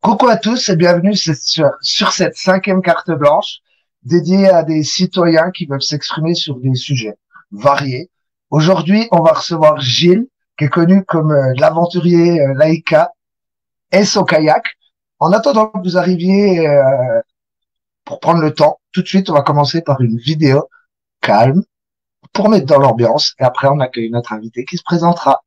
Coucou à tous et bienvenue sur cette cinquième carte blanche dédiée à des citoyens qui veulent s'exprimer sur des sujets variés. Aujourd'hui, on va recevoir Gilles, qui est connu comme l'aventurier Laïka et son kayak. En attendant que vous arriviez pour prendre le temps, tout de suite, on va commencer par une vidéo calme pour mettre dans l'ambiance et après on accueille notre invité qui se présentera.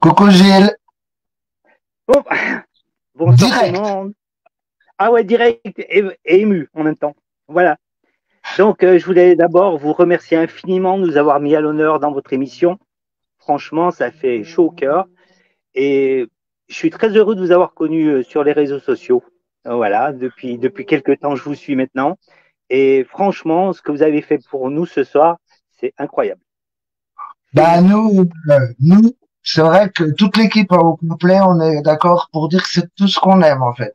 Coucou Gilles, Bon, bonsoir tout le direct. monde. Ah ouais, direct et ému en même temps. Voilà. Donc, je voulais d'abord vous remercier infiniment de nous avoir mis à l'honneur dans votre émission. Franchement, ça fait chaud au cœur. Et je suis très heureux de vous avoir connu sur les réseaux sociaux. Voilà, depuis quelques temps, je vous suis maintenant. Et franchement, ce que vous avez fait pour nous ce soir, c'est incroyable. Bah Félicitations. nous, c'est vrai que toute l'équipe au complet, on est d'accord pour dire que c'est tout ce qu'on aime en fait.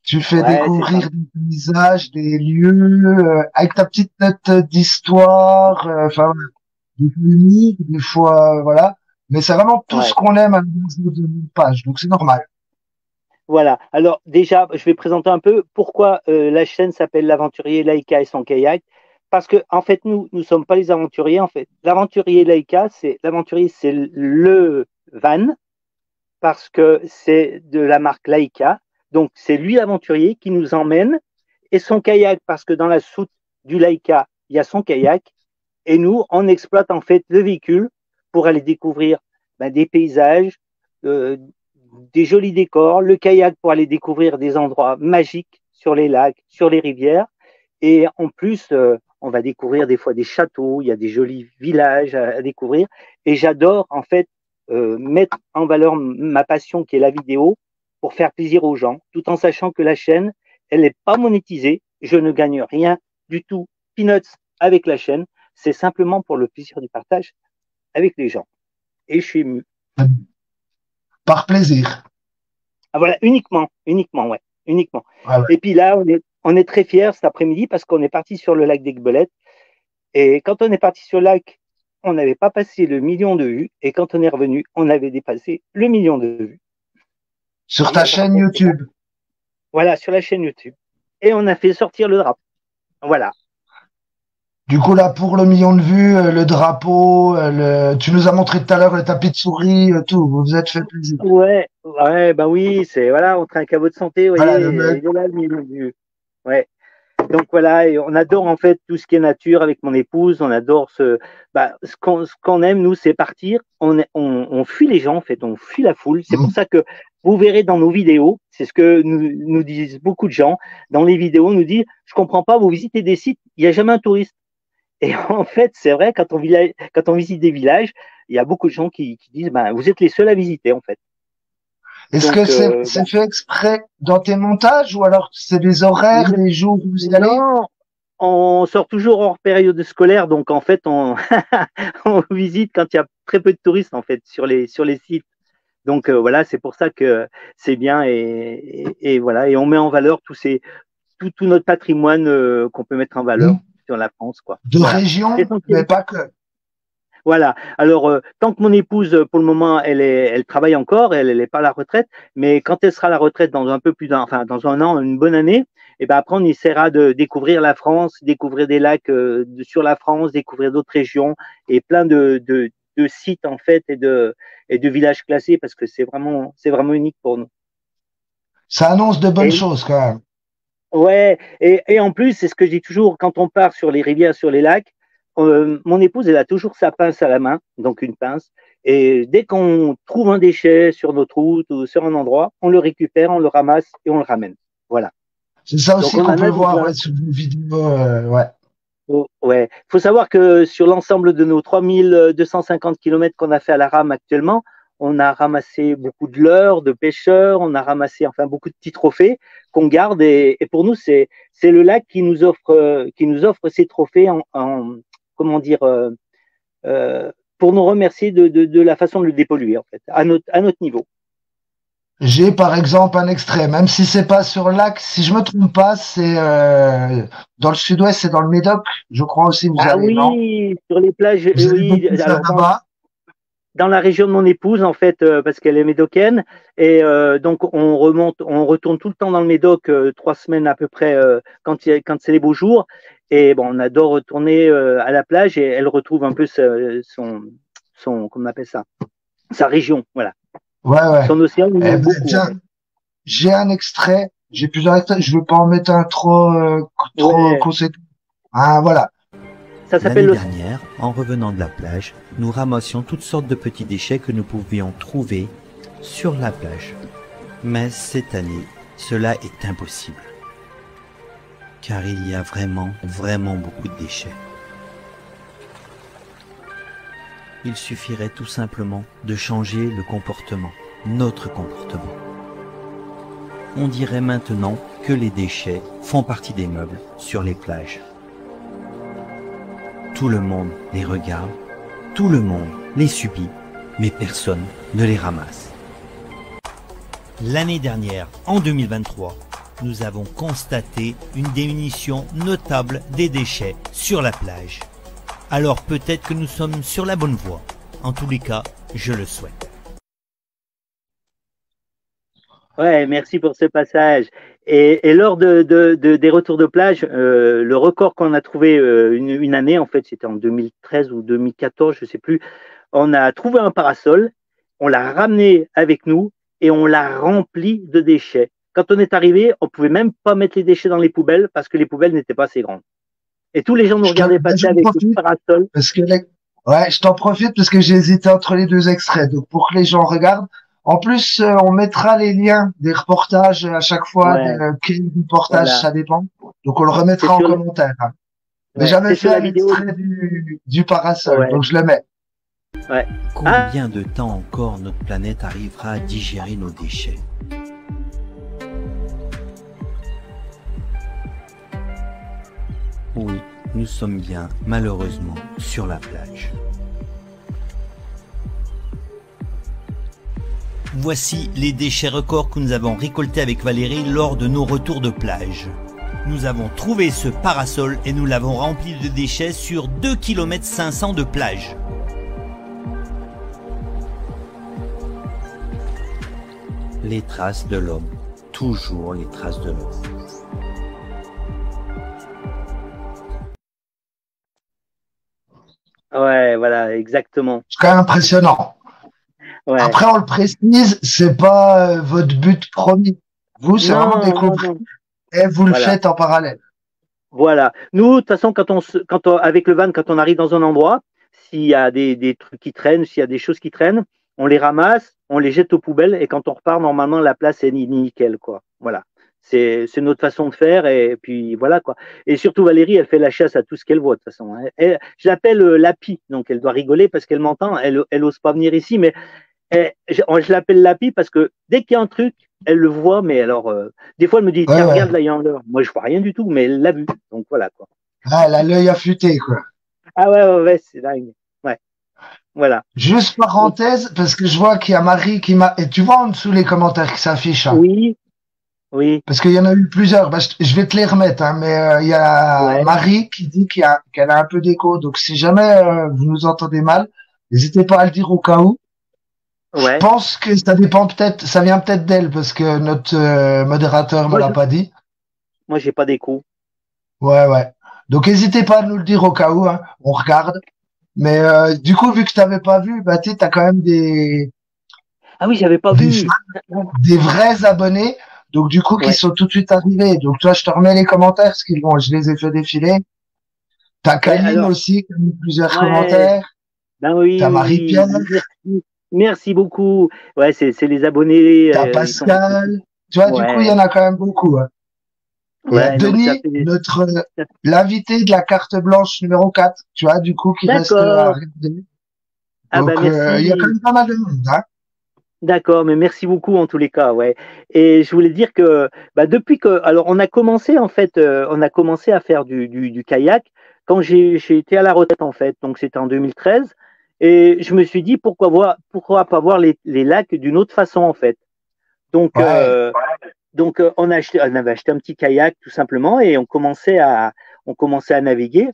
Tu fais Ouais, c'est ça. découvrir des paysages, des lieux, avec ta petite note d'histoire, enfin voilà, des fois unique, des fois voilà. Mais c'est vraiment tout ce Ouais. qu'on aime à l'intérieur de nos pages, donc c'est normal. Voilà. Alors déjà, je vais présenter un peu pourquoi la chaîne s'appelle l'aventurier Laïka et son kayak. Parce que en fait, nous sommes pas les aventuriers. En fait, l'aventurier Laïka, c'est le van parce que c'est de la marque Laïka. Donc c'est lui l'aventurier qui nous emmène et son kayak parce que dans la soute du Laïka, il y a son kayak et nous on exploite en fait le véhicule pour aller découvrir des paysages, euh, des jolis décors, le kayak pour aller découvrir des endroits magiques sur les lacs, sur les rivières. Et en plus, on va découvrir des fois des châteaux, il y a des jolis villages à découvrir. Et j'adore en fait mettre en valeur ma passion qui est la vidéo pour faire plaisir aux gens, tout en sachant que la chaîne, elle n'est pas monétisée. Je ne gagne rien du tout, peanuts avec la chaîne. C'est simplement pour le plaisir du partage avec les gens. Et je suis ému. Par plaisir. Ah, voilà, uniquement, ouais, uniquement. Voilà. Et puis là, on est très fiers cet après-midi parce qu'on est parti sur le lac d'Aiguebelette. Et quand on est parti sur le lac, on n'avait pas passé le million de vues. Et quand on est revenu, on avait dépassé le million de vues. Sur Et ta par chaîne contre, c'est là. YouTube. Voilà, sur la chaîne YouTube. Et on a fait sortir le drapeau. Voilà. Du coup, là, pour le million de vues, le drapeau, tu nous as montré tout à l'heure le tapis de souris, tout. Vous vous êtes fait plaisir. Ouais, ouais, bah oui, c'est voilà, on trinque à votre santé, vous Voilà, voyez, le mug. il est là le milieu du. Ouais. Donc voilà, et on adore en fait tout ce qui est nature avec mon épouse. On adore ce qu'on aime nous, c'est partir. On fuit les gens en fait, on fuit la foule. C'est pour Mm. ça que vous verrez dans nos vidéos, c'est ce que nous disent beaucoup de gens. Dans les vidéos, on nous dit, je comprends pas, vous visitez des sites, il n'y a jamais un touriste. Et en fait, c'est vrai, quand on visite des villages, il y a beaucoup de gens qui disent, ben, vous êtes les seuls à visiter en fait. Est-ce que Donc, c'est fait exprès dans tes montages ou alors c'est des horaires, des jours où vous y allez? non, on sort toujours hors période scolaire, donc en fait, on, on visite quand il y a très peu de touristes en fait sur les sites. Donc voilà, c'est pour ça que c'est bien et voilà, et on met en valeur tout notre patrimoine qu'on peut mettre en valeur Mm. sur la France, quoi. De Voilà. région, mais Essentiellement. pas que. Voilà. Alors, tant que mon épouse, pour le moment, elle travaille encore, elle n'est pas à la retraite, mais quand elle sera à la retraite dans un peu plus enfin, dans un an, une bonne année, et ben après, on essaiera de découvrir la France, découvrir des lacs sur la France, découvrir d'autres régions et plein de sites, en fait, et de villages classés parce que c'est vraiment unique pour nous. Ça annonce de bonnes Et choses quand même. ouais, et en plus, c'est ce que je dis toujours, quand on part sur les rivières, sur les lacs, mon épouse, elle a toujours sa pince à la main, donc une pince, et dès qu'on trouve un déchet sur notre route ou sur un endroit, on le récupère, on le ramasse et on le ramène. Voilà. C'est ça Donc aussi on qu'on en peut a voir déjà. ouais, sur vos vidéos. Ouais. Oh, ouais. Il faut savoir que sur l'ensemble de nos 3250 kilomètres qu'on a fait à la rame actuellement, on a ramassé beaucoup de leurres, de pêcheurs, on a ramassé enfin beaucoup de petits trophées qu'on garde et pour nous c'est le lac qui nous offre ces trophées comment dire pour nous remercier de la façon de le dépolluer en fait à notre niveau. J'ai par exemple un extrait, même si c'est pas sur le lac, si je me trompe pas, c'est dans le sud-ouest, c'est dans le Médoc, je crois aussi vous Ah allez, non? oui, sur les plages, Vous allez oui. beaucoup faire Alors là-bas. dans la région de mon épouse, en fait, parce qu'elle est médocaine. Et donc, on retourne tout le temps dans le Médoc, 3 semaines à peu près, quand c'est les beaux jours. Et bon, on adore retourner à la plage et elle retrouve un peu comment on appelle ça, sa région, voilà. Ouais, ouais. Son océan, il Eh aime ben, beaucoup, en tiens, fait. j'ai un extrait, j'ai plusieurs extraits, je veux pas en mettre un trop Ouais, conséquent. Ah, voilà. ça s'appelle L'année le. dernière, en revenant de la plage, nous ramassions toutes sortes de petits déchets que nous pouvions trouver sur la plage. Mais cette année, cela est impossible. Car il y a vraiment beaucoup de déchets. Il suffirait tout simplement de changer le comportement, notre comportement. On dirait maintenant que les déchets font partie des meubles sur les plages. Tout le monde les regarde, tout le monde les subit, mais personne ne les ramasse. L'année dernière, en 2023, nous avons constaté une diminution notable des déchets sur la plage. Alors peut-être que nous sommes sur la bonne voie. En tous les cas, je le souhaite. Ouais, merci pour ce passage. Et lors des retours de plage, le record qu'on a trouvé une année, en fait, c'était en 2013 ou 2014, je sais plus, on a trouvé un parasol, on l'a ramené avec nous et on l'a rempli de déchets. Quand on est arrivé, on pouvait même pas mettre les déchets dans les poubelles parce que les poubelles n'étaient pas assez grandes. Et tous les gens nous regardaient passer J'en avec le profite parasol. parce que ouais, je t'en profite parce que j'ai hésité entre les deux extraits. Donc pour que les gens regardent. En plus, on mettra les liens des reportages à chaque fois, Ouais, quel reportage voilà. ça dépend. Donc on le C'est remettra en sur, commentaire, hein. Mais ouais, j'avais c'est sur fait la un vidéo. extrait du parasol, Ouais, donc je le mets. ouais. Ah, Combien de temps encore notre planète arrivera à digérer nos déchets? Oui, nous sommes bien, malheureusement, sur la plage. Voici les déchets records que nous avons récoltés avec Valérie lors de nos retours de plage. Nous avons trouvé ce parasol et nous l'avons rempli de déchets sur 2,5 km de plage. Les traces de l'homme, toujours les traces de l'homme. voilà, exactement. C'est quand même impressionnant. Ouais. Après, on le précise, c'est pas votre but premier. Vous, c'est vraiment Non, découvrir non. et vous le Voilà. faites en parallèle. Voilà. Nous, de toute façon, avec le van, quand on arrive dans un endroit, s'il y a des trucs qui traînent, s'il y a des choses qui traînent, on les ramasse, on les jette aux poubelles et quand on repart, normalement, la place est nickel, quoi. Voilà. C'est notre façon de faire et puis voilà, quoi. Et surtout, Valérie, elle fait la chasse à tout ce qu'elle voit, de toute façon. Je l'appelle Lapi, donc elle doit rigoler parce qu'elle m'entend. Elle ose pas venir ici, mais je l'appelle Lapi parce que dès qu'il y a un truc, elle le voit, mais alors, des fois, elle me dit, Ouais, tiens, ouais. regarde là, il y a un leurre. Moi, je vois rien du tout, mais elle l'a vu. Donc voilà, quoi. Ah, elle a l'œil affûté, quoi. Ah ouais, c'est dingue. Ouais, voilà. Juste parenthèse, parce que je vois qu'il y a Marie qui m'a, et tu vois en dessous les commentaires qui s'affichent, hein. Oui, oui, Parce qu'il y en a eu plusieurs. Bah, je vais te les remettre, hein, mais il y a ouais, Marie qui dit qu'elle a un peu d'écho. Donc si jamais vous nous entendez mal, n'hésitez pas à le dire au cas où. Je ouais. pense que ça dépend peut-être, ça vient peut-être d'elle parce que notre modérateur me Moi, l'a pas dit. j'ai pas d'écho. Ouais, ouais. Donc n'hésitez pas à nous le dire au cas où, hein. On regarde. Mais du coup, vu que t'avais pas vu, bah tu t'as quand même Ah oui, j'avais pas des vu. des vrais abonnés. Donc du coup, qui Ouais, sont tout de suite arrivés. Donc toi, je te remets les commentaires parce qu'ils vont, je les ai fait défiler. T'as ouais, Kaline alors, aussi qui a mis plusieurs ouais, commentaires. ben oui, T'as oui, Marie-Pierre. oui. Merci. Merci beaucoup. Ouais, c'est les abonnés, T'as ils sont. Pascal. Tu vois, du coup, il y Ouais, en a quand même beaucoup, hein. Il y a ouais, non, mais Denis, l'invité de la carte blanche numéro 4, tu vois, du coup, qui reste à D'accord. regarder. Ah ben Donc, il y a quand merci. même pas mal de monde, hein. D'accord, mais merci beaucoup en tous les cas, ouais. Et je voulais dire que bah, depuis que, alors on a commencé en fait, on a commencé à faire du kayak quand j'ai été à la retraite en fait, donc c'était en 2013, et je me suis dit pourquoi pas voir les lacs d'une autre façon en fait. Donc Ouais, on avait acheté un petit kayak tout simplement et on commençait à naviguer.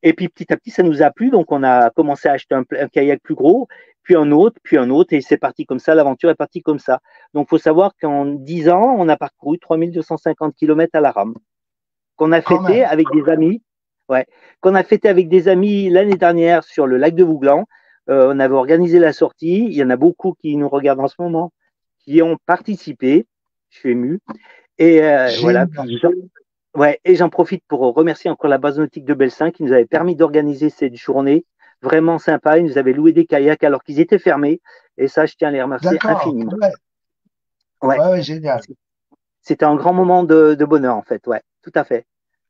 Et puis petit à petit, ça nous a plu, donc on a commencé à acheter un kayak plus gros, puis un autre, et c'est parti comme ça, l'aventure est partie comme ça. Donc il faut savoir qu'en 10 ans, on a parcouru 3250 km à la rame, qu'on a quand fêté même. avec des amis, ouais, qu'on a fêté avec des amis l'année dernière sur le lac de Vouglan. On avait organisé la sortie, il y en a beaucoup qui nous regardent en ce moment, qui ont participé, je suis ému, et voilà, Génial. puis ouais, et j'en profite pour remercier encore la base nautique de Belsin qui nous avait permis d'organiser cette journée vraiment sympa. Ils nous avaient loué des kayaks alors qu'ils étaient fermés. Et ça, je tiens à les remercier D'accord. infiniment. Ouais, Ouais, ouais, ouais, génial. c'était un grand moment de bonheur en fait. Ouais, tout à fait.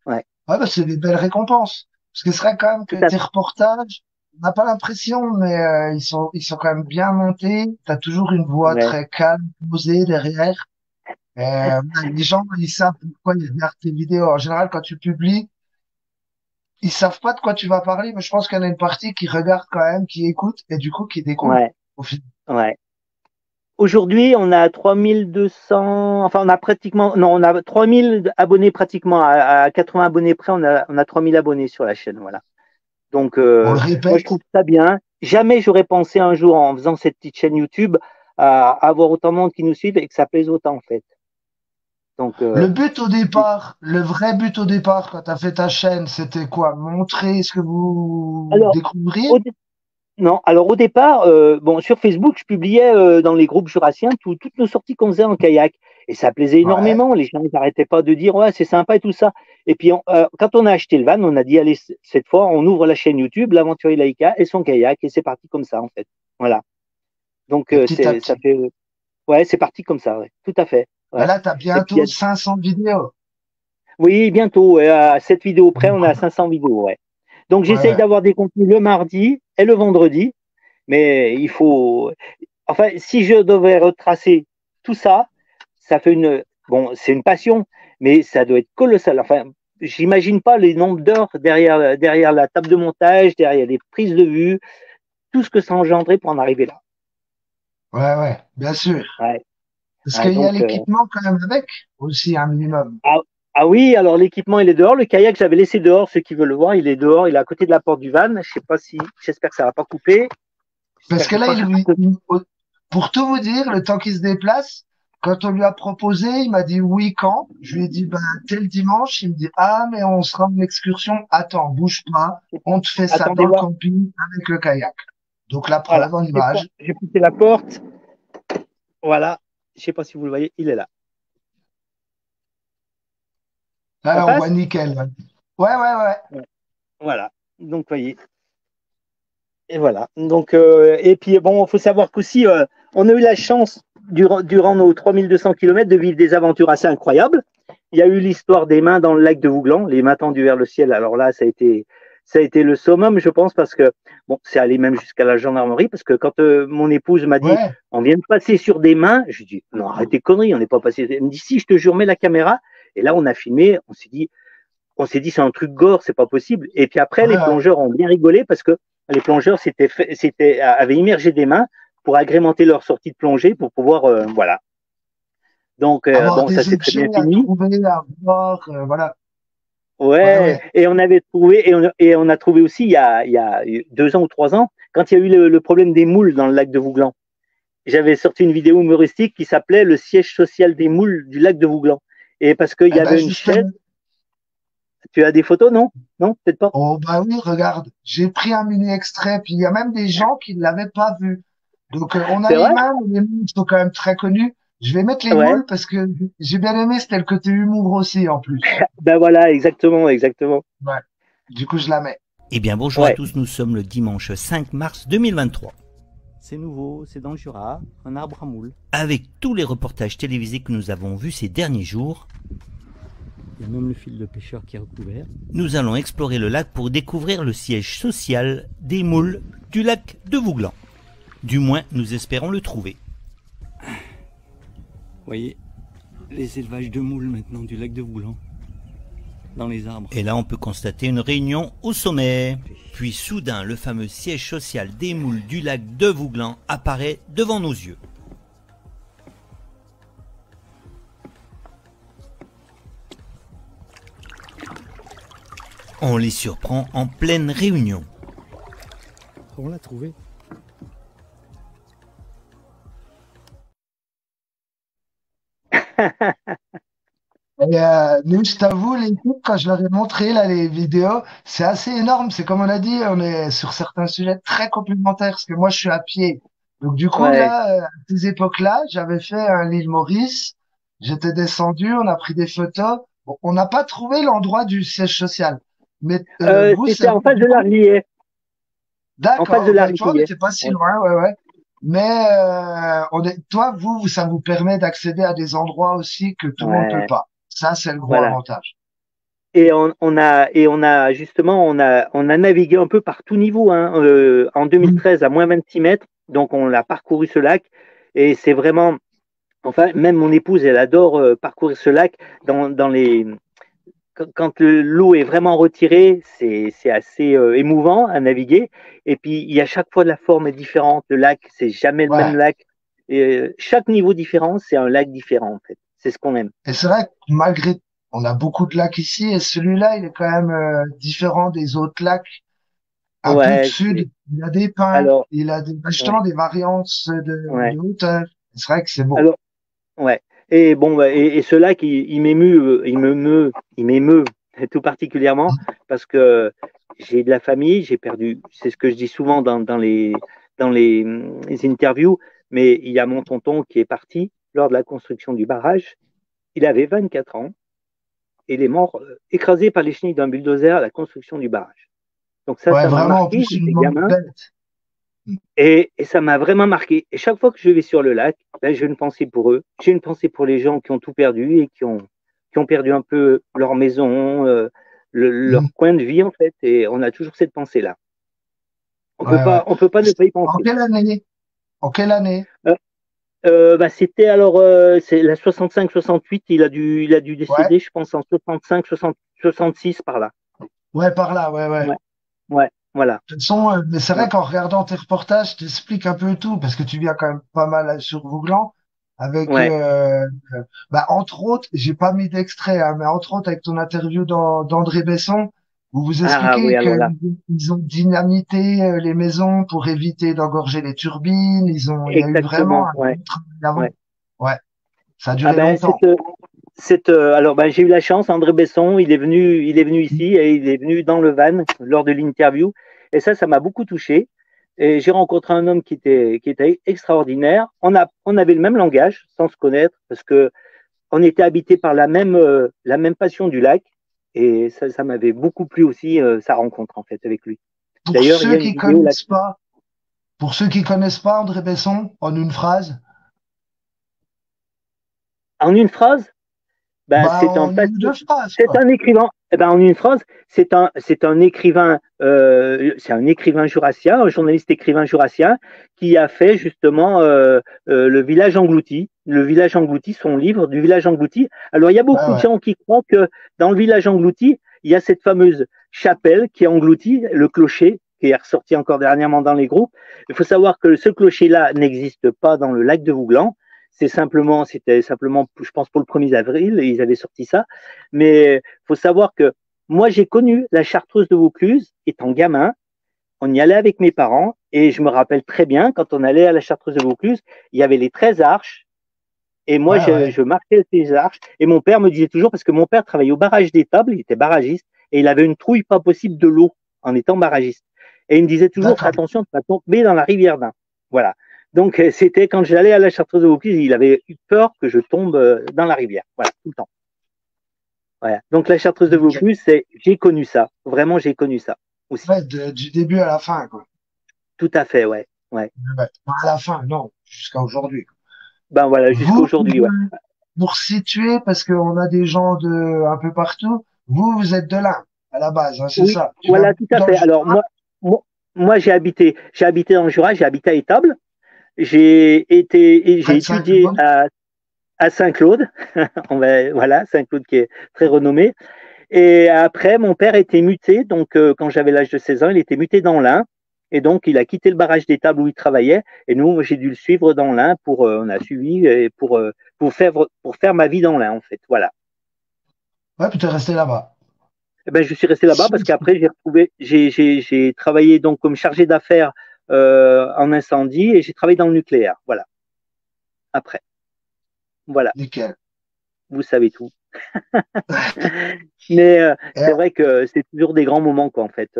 Ouais, Ouais, bah, c'est des belles récompenses. Parce que c'est vrai quand même que tout à tes reportages, on n'a pas l'impression, mais ils sont quand même bien montés. T'as toujours une voix ouais. très calme, posée derrière. Ouais, les gens, ils savent pourquoi ils regardent tes vidéos. En général, quand tu publies, ils savent pas de quoi tu vas parler, mais je pense qu'il y en a une partie qui regarde quand même, qui écoute et du coup qui découvre Ouais, au final. ouais. Aujourd'hui, on a 3200, enfin, on a pratiquement, non, on a 3000 abonnés pratiquement, à 80 abonnés près, on a 3000 abonnés sur la chaîne, voilà. Donc, On le moi, je répète. trouve ça bien. Jamais j'aurais pensé un jour, en faisant cette petite chaîne YouTube, à avoir autant de monde qui nous suive et que ça plaise autant, en fait. Donc, Le but au départ, le vrai but au départ, quand tu as fait ta chaîne, c'était quoi? Montrer ce que vous alors, découvriez? au, dé- non, alors au départ, bon, sur Facebook, je publiais dans les groupes jurassiens toutes nos sorties qu'on faisait en kayak. Et ça plaisait Ouais, énormément. Les gens n'arrêtaient pas de dire, ouais, c'est sympa et tout ça. Et puis, quand on a acheté le van, on a dit, allez, cette fois, on ouvre la chaîne YouTube, l'aventurier Laïka et son kayak. Et c'est parti comme ça, en fait. Voilà. Donc, et petit à ça petit. fait, ouais, c'est parti comme ça, ouais. Tout à fait. Bah Ouais. là, tu as Et puis, bientôt 500 vidéos. oui, bientôt, ouais, à cette vidéo près, on a 500 vidéos, ouais. Donc, Ouais, j'essaye ouais. d'avoir des contenus le mardi et le vendredi, mais il faut, enfin, si je devais retracer tout ça, ça fait bon, c'est une passion, mais ça doit être colossal. Enfin, j'imagine pas les nombres d'heures derrière la table de montage, derrière les prises de vue, tout ce que ça engendrait pour en arriver là. Ouais, ouais, bien sûr. Ouais, Parce ouais, qu'il y a donc, l'équipement quand même avec, aussi un minimum. ah, ah oui, alors l'équipement il est dehors. Le kayak j'avais laissé dehors. Ceux qui veulent le voir, il est dehors. Il est à côté de la porte du van. Je sais pas si, j'espère que ça va pas couper. Parce J'espère que là, pas que ça va pour tout vous dire, le temps qu'il se déplace, Quand on lui a proposé, il m'a dit oui quand. Je lui ai dit ben tel dimanche. Il me dit ah mais on sera en excursion. Attends, bouge pas. On te fait ça Attendez dans le voir. camping avec le kayak. Donc la Voilà. preuve en image. J'ai poussé la porte. Voilà. Je sais pas si vous le voyez, il est là. Ça Là, on voit passe? nickel. Ouais, ouais, ouais. Ouais. Voilà. Donc, voyez. Et voilà. Donc, et puis, bon, il faut savoir qu'aussi, on a eu la chance, durant nos 3200 km, de vivre des aventures assez incroyables. Il y a eu l'histoire des mains dans le lac de Vouglan, les mains tendues vers le ciel. Alors là, ça a été le summum, je pense, parce que, bon, c'est allé même jusqu'à la gendarmerie, parce que quand mon épouse m'a dit, Ouais. on vient de passer sur des mains, je dis, non, arrêtez conneries, on n'est pas passé. Elle me dit, si, je te jure, mets la caméra. Et là, on a filmé, on s'est dit c'est un truc gore, c'est pas possible. Et puis après, Ouais, les ouais. plongeurs ont bien rigolé parce que les plongeurs avaient immergé des mains pour agrémenter leur sortie de plongée pour pouvoir, voilà. Donc Avoir bon, ça des s'est très objets bien à fini. trouver, à voir, voilà. Ouais, Ouais. ouais. Et on avait trouvé et on a trouvé aussi il y a 2 ans ou 3 ans quand il y a eu le problème des moules dans le lac de Vouglan. J'avais sorti une vidéo humoristique qui s'appelait le siège social des moules du lac de Vouglan. Et parce qu'il y Eh ben, avait une chaise. justement. Tu as des photos, non? Non, peut-être pas. Oh, bah oui, regarde. J'ai pris un mini extrait, puis il y a même des gens qui ne l'avaient pas vu. Donc, on a C'est les vrai? mains, mais les moules sont quand même très connus. Je vais mettre les Ouais. moules parce que j'ai bien aimé, c'était le côté humour aussi, en plus. Ben voilà, exactement, exactement. Ouais. Du coup, je la mets. Eh bien bonjour à Ouais. tous, nous sommes le dimanche 5 mars 2023. C'est nouveau, c'est dans le Jura, un arbre à moules. Avec tous les reportages télévisés que nous avons vus ces derniers jours, il y a même le fil de pêcheur qui est recouvert. Nous allons explorer le lac pour découvrir le siège social des moules du lac de Vouglan. Du moins, nous espérons le trouver. Vous voyez, les élevages de moules maintenant du lac de Vouglan, dans les arbres. Et là, on peut constater une réunion au sommet. Puis soudain, le fameux siège social des moules du lac de Vouglan apparaît devant nos yeux. On les surprend en pleine réunion. On l'a trouvé. Et, nous, je t'avoue, l'équipe, quand je leur ai montré là, les vidéos, c'est assez énorme. C'est comme on a dit, on est sur certains sujets très complémentaires, parce que moi, je suis à pied. Donc, du coup, Ouais. là, à ces époques-là, j'avais fait un l'île Maurice. J'étais descendu, on a pris des photos. Bon, on n'a pas trouvé l'endroit du siège social. Mais vous, C'était en face du de coup, l'Arlier. En face de d'accord. Ben, tu vois, on l'Arlier. n'était pas si Ouais. loin, ouais, ouais. Mais toi, ça vous permet d'accéder à des endroits aussi que tout le monde peut Ouais. pas. Ça, c'est le gros Voilà. avantage. Et on a justement, on a navigué un peu par tout niveau, hein, en Mm. 2013 à moins 26 mètres. Donc, on a parcouru ce lac. Et c'est vraiment, enfin, même mon épouse, elle adore parcourir ce lac dans les, quand l'eau est vraiment retirée, c'est assez émouvant à naviguer. Et puis, il y a chaque fois de la forme est différente. Le lac, c'est jamais le même Ouais. lac. Et, chaque niveau différent, c'est un lac différent, en fait. C'est ce qu'on aime. Et c'est vrai que malgré, on a beaucoup de lacs ici, et celui-là, il est quand même différent des autres lacs. Un peu de Ouais. sud, il a des pins, Alors, il a justement ouais, des variantes ouais. de hauteur. C'est vrai que c'est beau. Alors, ouais. Et bon, bah, et ce lac, il m'émeut, il m'émeut tout particulièrement parce que j'ai de la famille, j'ai perdu, c'est ce que je dis souvent dans les interviews, mais il y a mon tonton qui est parti lors de la construction du barrage. Il avait 24 ans et il est mort écrasé par les chenilles d'un bulldozer à la construction du barrage. Donc Ouais, ça m'a vraiment, en marqué, plus, une j'étais longue gamin. bête. Et ça m'a vraiment marqué. Et chaque fois que je vais sur le lac, ben, j'ai une pensée pour eux. J'ai une pensée pour les gens qui ont tout perdu et qui ont perdu un peu leur maison, Mm. leur coin de vie, en fait. Et on a toujours cette pensée-là. Ouais, ouais. On peut pas ne pas y En penser. quelle année? En quelle année? Euh, bah, c'était alors, c'est la 65-68, il a dû Ouais, décéder, je pense, en 65-66 par là. ouais, par là, ouais, ouais. Ouais, ouais, voilà. De toute façon, mais c'est vrai Ouais, qu'en regardant tes reportages, t'expliques un peu tout, parce que tu viens quand même pas mal sur Vouglan, avec, ouais. bah, entre autres, j'ai pas mis d'extrait, hein, mais entre autres avec ton interview d'André Besson, où vous Ah oui, expliquez alors là, qu'ils ont dynamité les maisons pour éviter d'engorger les turbines, il y a eu vraiment exactement. un Ouais, gros travail avant. ouais. Ouais, Ça a Ah duré ben, longtemps. alors ben, j'ai eu la chance, André Besson, il est venu ici et il est venu dans le van lors de l'interview. Et ça m'a beaucoup touché. Et j'ai rencontré un homme qui était extraordinaire. On avait le même langage, sans se connaître, parce que on était habité par la même passion du lac. Et ça m'avait beaucoup plu aussi, sa rencontre, en fait, avec lui. Pour D'ailleurs, il y ceux a une qui vidéo connaissent là-dessus. pas, pour ceux qui connaissent pas André Besson, en une phrase, En une phrase, ben, bah en une ou deux phrases, c'est quoi. un écrivain. Eh ben, en une phrase, c'est un écrivain jurassien, un journaliste écrivain jurassien qui a fait justement le village englouti. Le village englouti, son livre du village englouti. Alors, il y a Ouais, beaucoup de ouais. gens qui croient que dans le village englouti, il y a cette fameuse chapelle qui est engloutie, le clocher, qui est ressorti encore dernièrement dans les groupes. Il faut savoir que ce clocher-là n'existe pas dans le lac de Vouglan. C'était simplement, je pense, pour le 1er avril, et ils avaient sorti ça. Mais il faut savoir que moi, j'ai connu la Chartreuse de Vaucluse étant gamin. On y allait avec mes parents et je me rappelle très bien quand on allait à la Chartreuse de Vaucluse, il y avait les 13 arches et moi, Ouais, ouais. je marquais ces arches et mon père me disait toujours, parce que mon père travaillait au barrage d'étable, il était barragiste et il avait une trouille pas possible de l'eau en étant barragiste. Et il me disait toujours, fais D'accord. attention de ne pas tomber dans la rivière d'Ain. Voilà. Donc, c'était quand j'allais à la Chartreuse de Vaucluse, il avait eu peur que je tombe dans la rivière. Voilà, tout le temps. Voilà. Donc, la Chartreuse de Ok. Vaucluse, j'ai connu ça. Vraiment, j'ai connu ça aussi. Ouais, du début à la fin, quoi. Tout à fait, ouais. Ouais. Ouais. Pas à la fin, non, jusqu'à aujourd'hui. Ben voilà, jusqu'à Vous, aujourd'hui, ouais. pour situer, parce qu'on a des gens de un peu partout, vous êtes de là, à la base, hein, c'est Oui, ça. Tu vas voilà, tout à dans le fait. Alors, Jura, moi, moi j'ai habité dans le Jura, j'ai habité à Étable. J'ai près de étudié Saint-Claude. à Saint-Claude. Voilà, Saint-Claude qui est très renommé. Et après, mon père était muté. Donc, quand j'avais l'âge de 16 ans, il était muté dans l'Ain. Et donc, il a quitté le barrage d'étable où il travaillait. Et nous, j'ai dû le suivre dans l'Ain on a suivi pour faire ma vie dans l'Ain, en fait. Voilà. Ouais, puis t'es resté là-bas. Eh ben, je suis resté là-bas parce qu'après, j'ai travaillé donc comme chargé d'affaires en incendie et j'ai travaillé dans le nucléaire. Voilà. Après, voilà. Nickel. Vous savez tout. Mais Et, c'est vrai que c'est toujours des grands moments, quoi, en fait.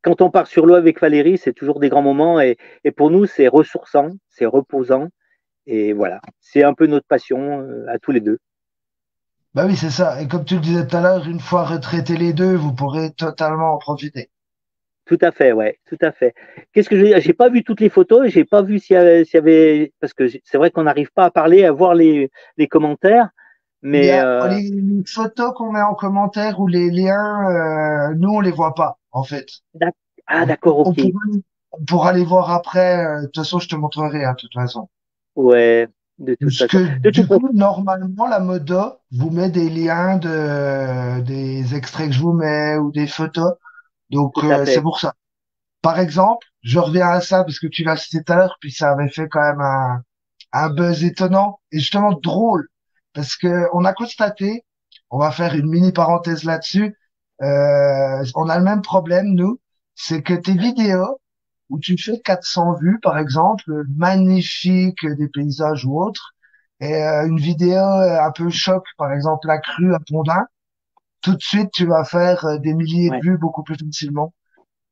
Quand on part sur l'eau avec Valérie, c'est toujours des grands moments et pour nous, c'est ressourçant, c'est reposant et voilà. C'est un peu notre passion à tous les deux. bah oui, c'est ça. Et comme tu le disais tout à l'heure, une fois retraités les deux, vous pourrez totalement en profiter. Tout à fait, ouais, tout à fait. Qu'est-ce que j'ai pas vu toutes les photos, j'ai pas vu s'il y avait, parce que c'est vrai qu'on n'arrive pas à parler, à voir les commentaires, Il y mais a les photos qu'on met en commentaire ou les liens, nous, on les voit pas, en fait. ah On, d'accord, on ok, pourra, on pourra les voir après. De toute façon, je te montrerai, hein, de toute façon. ouais, de toute Parce façon, que de toute du façon, coup, normalement, la Modo vous met des liens des extraits que je vous mets ou des photos. Donc, tout à c'est fait, pour ça. Par exemple, je reviens à ça parce que tu l'as cité tout à l'heure, puis ça avait fait quand même un buzz étonnant et justement drôle. Parce que on a constaté, on va faire une mini parenthèse là-dessus, on a le même problème, nous, c'est que tes vidéos où tu fais 400 vues, par exemple, magnifiques, des paysages ou autres, et une vidéo un peu choc, par exemple la crue à Pondin, tout de suite tu vas faire des milliers de ouais, vues beaucoup plus facilement.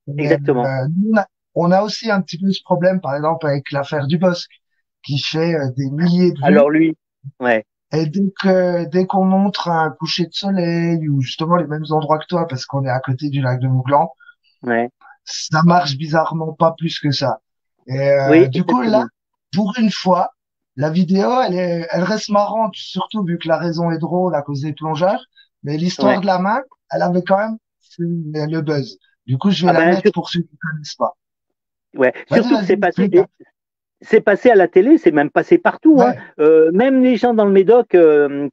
Et, exactement. nous, on a aussi un petit peu ce problème, par exemple, avec l'affaire du Bosque, qui fait des milliers de vues. Alors lui, ouais, Et dès qu'on montre un coucher de soleil ou justement les mêmes endroits que toi, parce qu'on est à côté du lac de Mouglan, ouais, ça marche bizarrement pas plus que ça. Et oui, du coup, là, exactement, pour une fois, la vidéo, elle reste marrante, surtout vu que la raison est drôle à cause des plongeurs. Mais ouais. l'histoire de la main, elle avait quand même fait le buzz. Du coup, je vais Ah la ben, mettre pour ceux qui connaissent pas. ouais, Vas-y, surtout que vas-y, explique, hein. c'est passé à la télé, c'est même passé partout, hein. Ouais, Même les gens dans le Médoc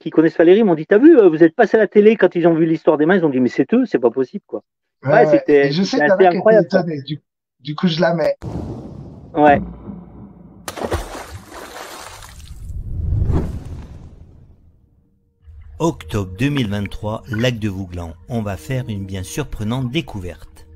qui connaissent Valérie m'ont dit, t'as vu, vous êtes passé à la télé quand ils ont vu l'histoire des mains, ils ont dit, mais c'est eux, c'est pas possible, quoi. ouais, Ouais, ouais. Et je sais c'était qu'il y en assez a qui étaient incroyable, ça. étonnés. Du coup, je la mets. Ouais. Octobre 2023, lac de Vouglan. On va faire une bien surprenante découverte.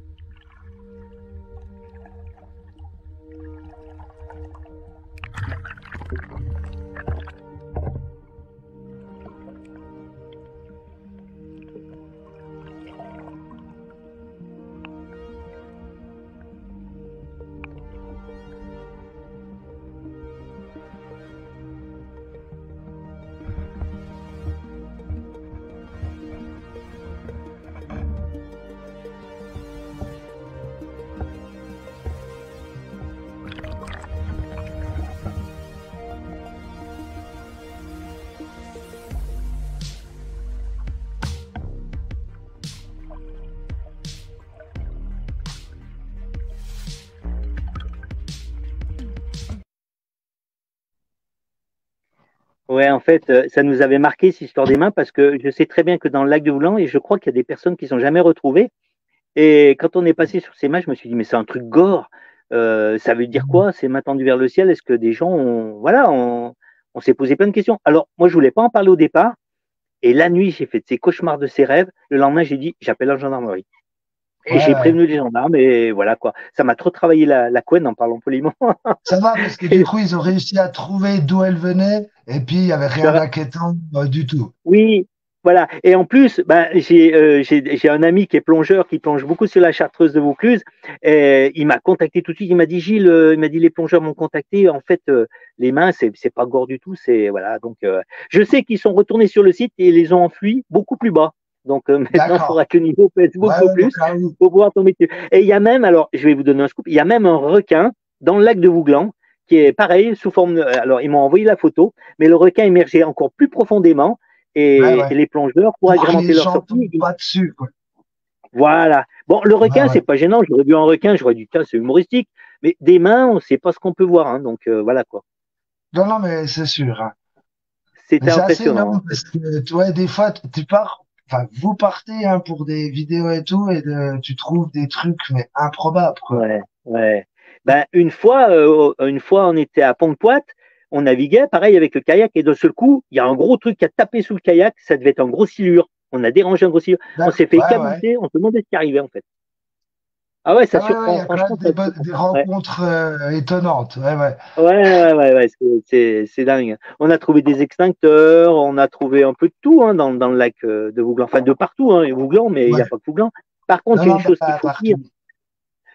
Ouais, en fait, ça nous avait marqué cette histoire des mains parce que je sais très bien que dans le lac de Voulan, et je crois qu'il y a des personnes qui sont jamais retrouvées. Et quand on est passé sur ces mains, je me suis dit, mais c'est un truc gore. Ça veut dire quoi? C'est main tendue vers le ciel. Est-ce que des gens ont, voilà, on s'est posé plein de questions. Alors, moi, je voulais pas en parler au départ. Et la nuit, j'ai fait ces cauchemars de ces rêves. Le lendemain, j'ai dit, j'appelle la gendarmerie. Et Ouais, j'ai ouais. prévenu les gendarmes. Et voilà, quoi. Ça m'a trop travaillé la couenne, en parlant poliment. Ça va parce que du coup, ils ont réussi à trouver d'où elle venait et puis il y avait rien d'inquiétant du tout. Oui, voilà. Et en plus, ben, j'ai un ami qui est plongeur, qui plonge beaucoup sur la Chartreuse de Vaucluse. Et il m'a contacté tout de suite. Il m'a dit, Gilles, il m'a dit, les plongeurs m'ont contacté. En fait, les mains, c'est pas gore du tout. C'est voilà. Donc, je sais qu'ils sont retournés sur le site et les ont enfuis beaucoup plus bas. Donc maintenant, il D'accord. faudra que le niveau pèse Ouais, beaucoup ouais, au plus cas où. pour pouvoir tomber dessus. Et il y a même, alors, je vais vous donner un scoop. Il y a même un requin dans le lac de Vouglan qui est pareil sous forme. Alors, ils m'ont envoyé la photo, mais le requin émergeait encore plus profondément Ouais, et ouais. les plongeurs, pour Pour que agrémenter les leur gens sortie, tombent pas dessus, quoi. voilà. Bon, le Ouais, requin, ouais. c'est pas gênant. J'aurais vu un requin, j'aurais dit, tiens, c'est humoristique. Mais des mains, on sait pas ce qu'on peut voir. Hein, donc voilà quoi. Non, non, mais c'est sûr, hein. Mais C'était c'est assez impressionnant. énorme En fait. parce que, tu vois, des fois, tu pars, enfin, vous partez, hein, pour des vidéos et tout, et tu trouves des trucs, mais improbables, quoi. Ouais, ouais. Ben, une fois, on était à Pont-de-Poite, on naviguait, pareil avec le kayak, et d'un seul coup, il y a un gros truc qui a tapé sous le kayak, ça devait être un gros silure. On a dérangé un gros silure. On D'accord. s'est fait Ouais, ouais. éclabousser, on se demandait ce qui arrivait en fait. Ah ouais, ça Ah ouais, ouais, il y surprend, a quand même franchement, ça surprend. des Ouais. rencontres étonnantes. Ouais, ouais. Ouais, c'est dingue. On a trouvé des extincteurs, on a trouvé un peu de tout hein, dans le lac de Vouglan, enfin de partout, hein, Vouglan, mais il n'y Ouais. a pas que Vouglan. Par contre, Non, il y a non, une chose qu'il bah, faut dire, partout.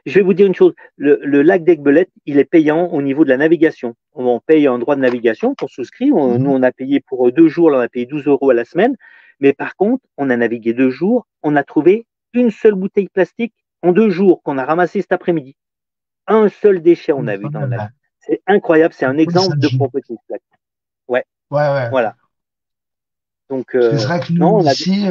je vais vous dire une chose, le lac d'Aiguebelette, il est payant au niveau de la navigation. On paye un droit de navigation qu'on souscrit, nous Mhm. on a payé pour 2 jours, là, on a payé 12 euros à la semaine, mais par contre, on a navigué 2 jours, on a trouvé une seule bouteille plastique en 2 jours qu'on a ramassé cet après-midi. Un seul déchet on a vu Quand dans le même, lac. hein. C'est incroyable, c'est un Oui, ça exemple de joue. propreté. Ouais, Ouais, ouais. voilà. Donc, Parce que c'est vrai que non, nous, on a. ici,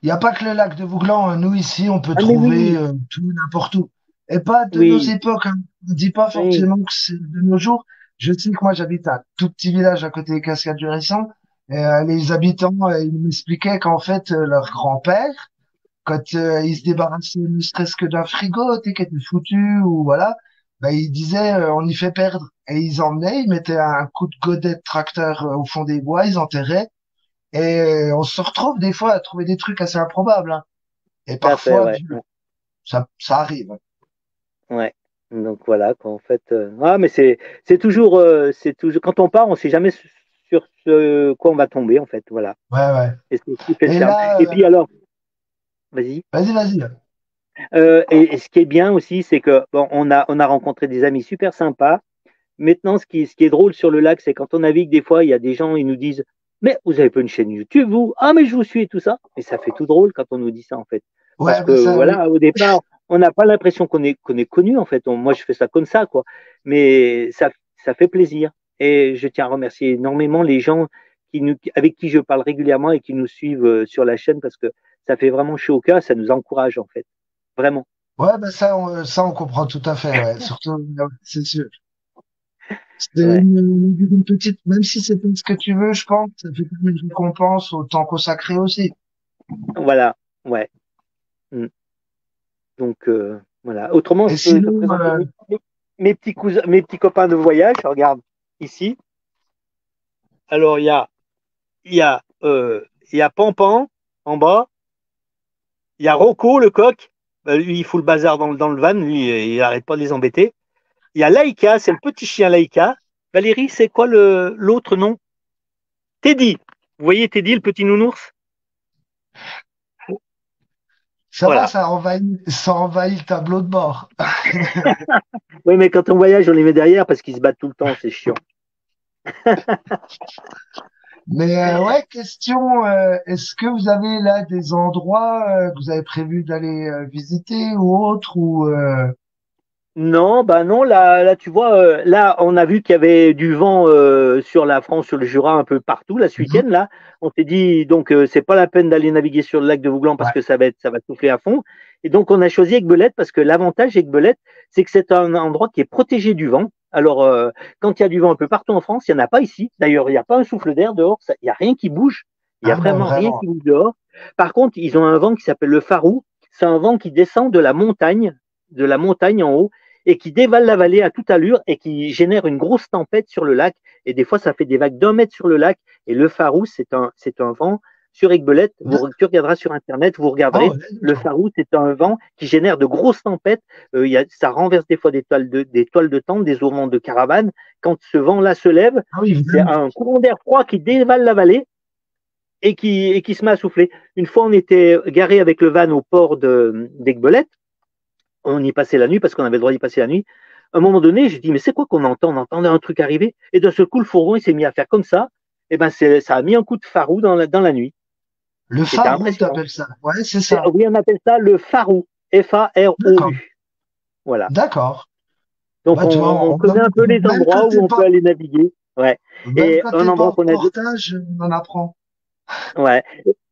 il n'y a pas que le lac de Vouglan, hein. Nous, ici, on peut Ah, mais trouver oui, tout n'importe où. Et pas de nos oui, époques, hein. On ne dit pas oui. forcément que c'est de nos jours. Je sais que moi, j'habite un tout petit village à côté des Cascades du Récent. Et les habitants, ils m'expliquaient qu'en fait, leur grand-père, quand ils se débarrassaient ne serait-ce que d'un frigo, tu sais, qui était foutu, ou voilà, bah, ils disaient, on y fait perdre. Et ils emmenaient, ils mettaient un coup de godet de tracteur au fond des bois, ils enterraient. Et on se retrouve des fois à trouver des trucs assez improbables, hein. Et Tout à fait, parfois ouais. violents. Ça arrive. Ouais. Donc, voilà, quoi, en fait. Ah, mais c'est toujours. Quand on part, on ne sait jamais sur ce quoi on va tomber, en fait. Voilà. Ouais, ouais. Et c'est ce qui fait le Et charme. là, Et puis, alors, vas-y. vas-y, vas-y. Et ce qui est bien aussi, c'est que bon, on a rencontré des amis super sympas. Maintenant, ce qui est drôle sur le lac, c'est quand on navigue, des fois, il y a des gens, ils nous disent, mais vous avez pas une chaîne YouTube, vous? Ah, mais je vous suis et tout ça. Et ça fait tout drôle quand on nous dit ça, en fait. Parce Ouais, que, ben ça, oui. voilà, au départ, on n'a pas l'impression qu'on est connu, en fait. Moi, je fais ça comme ça, quoi. Mais ça fait plaisir. Et je tiens à remercier énormément les gens avec qui je parle régulièrement et qui nous suivent sur la chaîne parce que ça fait vraiment chaud au cœur, ça nous encourage, en fait. Vraiment. Ouais, ben ça, on comprend tout à fait, ouais. Surtout, ouais, c'est sûr. C'est Ouais. une petite, même si c'est pas ce que tu veux, je pense, ça fait comme une récompense au temps consacré aussi. Voilà. Ouais. Mm. Donc, voilà. Autrement, Et je peux te sinon, présenter mes petits cousins, mes petits copains de voyage. Regarde ici. Alors, il y a Pampan en bas. Il y a Rocco, le coq. Lui, il fout le bazar dans le van. Lui, il n'arrête pas de les embêter. Il y a Laïka, c'est le petit chien Laïka. Valérie, c'est quoi l'autre nom? Teddy. Vous voyez Teddy, le petit nounours? ça va, Voilà. ça envahit le tableau de bord. Oui, mais quand on voyage, on les met derrière parce qu'ils se battent tout le temps. C'est chiant. Mais ouais, question, est-ce que vous avez là des endroits que vous avez prévu d'aller visiter ou autre ou Non, bah non, là, tu vois, là, on a vu qu'il y avait du vent sur la France, sur le Jura, un peu partout, là, ce week-end, Mhm. là. On s'est dit, donc, c'est pas la peine d'aller naviguer sur le lac de Vouglan parce Ouais, que ça va souffler à fond. Et donc, on a choisi Aiguebelette parce que l'avantage d'Aiguebelette, c'est que c'est un endroit qui est protégé du vent. Alors, quand il y a du vent un peu partout en France, il n'y en a pas ici. D'ailleurs, il n'y a pas un souffle d'air dehors. Il n'y a rien qui bouge. Il n'y a Ah, ben vraiment rien vraiment. qui bouge dehors. Par contre, ils ont un vent qui s'appelle le Farou. C'est un vent qui descend de la montagne en haut, et qui dévale la vallée à toute allure et qui génère une grosse tempête sur le lac. Et des fois, ça fait des vagues d'1 mètre sur le lac. Et le Farou, c'est un vent sur Aiguebelette. Tu regarderas sur Internet, vous Ah regarderez. ouais, Le d'accord. Farou, c'est un vent qui génère de grosses tempêtes. Ça renverse des fois des toiles de tente, des auvents de caravane. Quand ce vent-là se lève, Ah oui, c'est vraiment. un courant d'air froid qui dévale la vallée et qui se met à souffler. Une fois, on était garé avec le van au port d'Aiguebelette. On y passait la nuit parce qu'on avait le droit d'y passer la nuit. À un moment donné, je dis, mais c'est quoi qu'on entend? On entendait un truc arriver. Et d'un seul coup, le fourgon, il s'est mis à faire comme ça. Et ben, ça a mis un coup de farou dans la nuit. Le C'était phare rouge, impressionnant. t'appelles ça? Ouais, c'est ça. Oui, on appelle ça le farou. D'accord. F-A-R-O-U. Voilà. D'accord. Donc, Bah, tu vois, on connaît un peu les même endroits où on peut aller naviguer. Ouais. même Et quand un t'es pas endroit en qu'on a, reportage, on en apprend. ouais.